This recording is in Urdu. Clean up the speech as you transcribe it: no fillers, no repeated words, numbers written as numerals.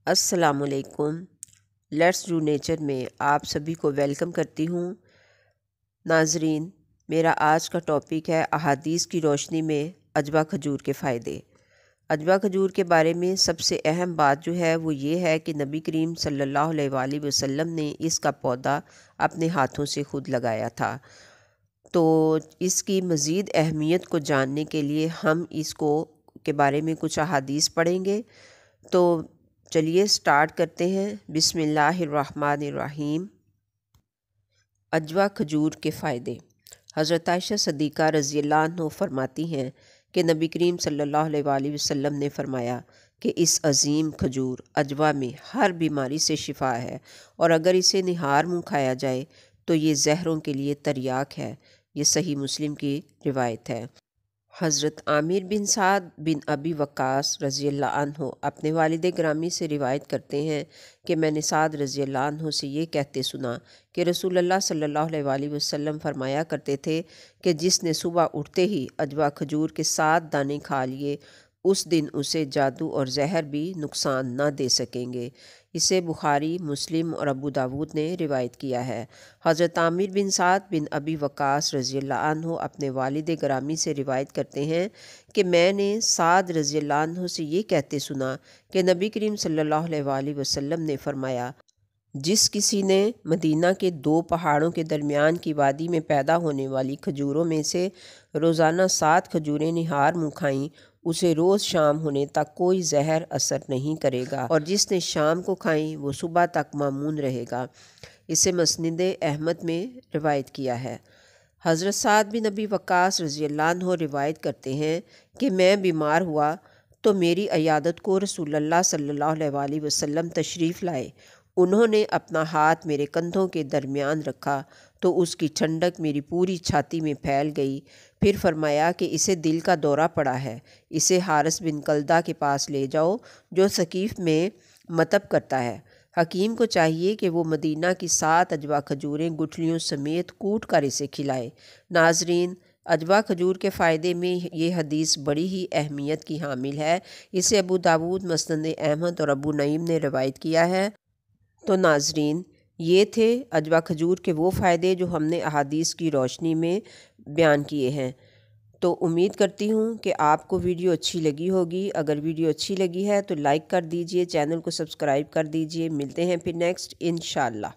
السلام علیکم۔ لیٹس ڈو نیچر میں آپ سبھی کو ویلکم کرتی ہوں۔ ناظرین، میرا آج کا ٹاپک ہے احادیث کی روشنی میں عجوہ کھجور کے فائدے۔ عجوہ کھجور کے بارے میں سب سے اہم بات جو ہے وہ یہ ہے کہ نبی کریم صلی اللہ علیہ وآلہ وسلم نے اس کا پودا اپنے ہاتھوں سے خود لگایا تھا۔ تو اس کی مزید اہمیت کو جاننے کے لیے ہم اس کے بارے میں کچھ احادیث پڑھیں گے۔ تو چلیے سٹارٹ کرتے ہیں۔ بسم اللہ الرحمن الرحیم۔ عجوہ کھجور کے فائدے۔ حضرت عائشہ صدیقہ رضی اللہ عنہ فرماتی ہیں کہ نبی کریم صلی اللہ علیہ وآلہ وسلم نے فرمایا کہ اس عظیم کھجور عجوہ میں ہر بیماری سے شفا ہے، اور اگر اسے نہار منہ کھایا جائے تو یہ زہروں کے لیے تریاک ہے۔ یہ صحیح مسلم کی روایت ہے۔ حضرت عامر بن سعد بن ابی وقاص رضی اللہ عنہ اپنے والد گرامی سے روایت کرتے ہیں کہ میں نے سعد رضی اللہ عنہ سے یہ کہتے سنا کہ رسول اللہ صلی اللہ علیہ وآلہ وسلم فرمایا کرتے تھے کہ جس نے صبح اٹھتے ہی عجوہ کھجور کے 7 دانے کھا لیے، اس دن اسے جادو اور زہر بھی نقصان نہ دے سکیں گے۔ اسے بخاری، مسلم اور ابو داود نے روایت کیا ہے۔ حضرت عامر بن سعد بن ابی وقاص رضی اللہ عنہ اپنے والد گرامی سے روایت کرتے ہیں کہ میں نے سعد رضی اللہ عنہ سے یہ کہتے سنا کہ نبی کریم صلی اللہ علیہ وآلہ وسلم نے فرمایا، جس کسی نے مدینہ کے 2 پہاڑوں کے درمیان کی وادی میں پیدا ہونے والی کھجوروں میں سے روزانہ 7 کھجوریں نہار منہ کھائیں، اسے روز شام ہونے تک کوئی زہر اثر نہیں کرے گا، اور جس نے شام کو کھائیں وہ صبح تک مامون رہے گا۔ اسے مسند احمد میں روایت کیا ہے۔ حضرت سعد بن ابی وقاص رضی اللہ عنہ روایت کرتے ہیں کہ میں بیمار ہوا تو میری عیادت کو رسول اللہ صلی اللہ علیہ وآلہ وسلم تشریف لائے۔ انہوں نے اپنا ہاتھ میرے کندھوں کے درمیان رکھا تو اس کی ٹھنڈک میری پوری چھاتی میں پھیل گئی۔ پھر فرمایا کہ اسے دل کا دورہ پڑا ہے، اسے حارث بن کلدہ کے پاس لے جاؤ جو ثقیف میں مطب کرتا ہے۔ حکیم کو چاہیے کہ وہ مدینہ کی 7 عجوہ کھجوریں گٹھلیوں سمیت کوٹ کر اسے کھلائے۔ ناظرین، عجوہ کھجور کے فائدے میں یہ حدیث بڑی ہی اہمیت کی حامل ہے۔ اسے ابو داود، مسند احمد اور ابو نعیم نے روایت کیا ہے۔ تو ناظرین، یہ تھے عجوہ کھجور کے وہ فائدے جو ہم نے احادیث کی روشنی میں بیان کیے ہیں۔ تو امید کرتی ہوں کہ آپ کو ویڈیو اچھی لگی ہوگی۔ اگر ویڈیو اچھی لگی ہے تو لائک کر دیجئے، چینل کو سبسکرائب کر دیجئے۔ ملتے ہیں پھر نیکسٹ انشاءاللہ۔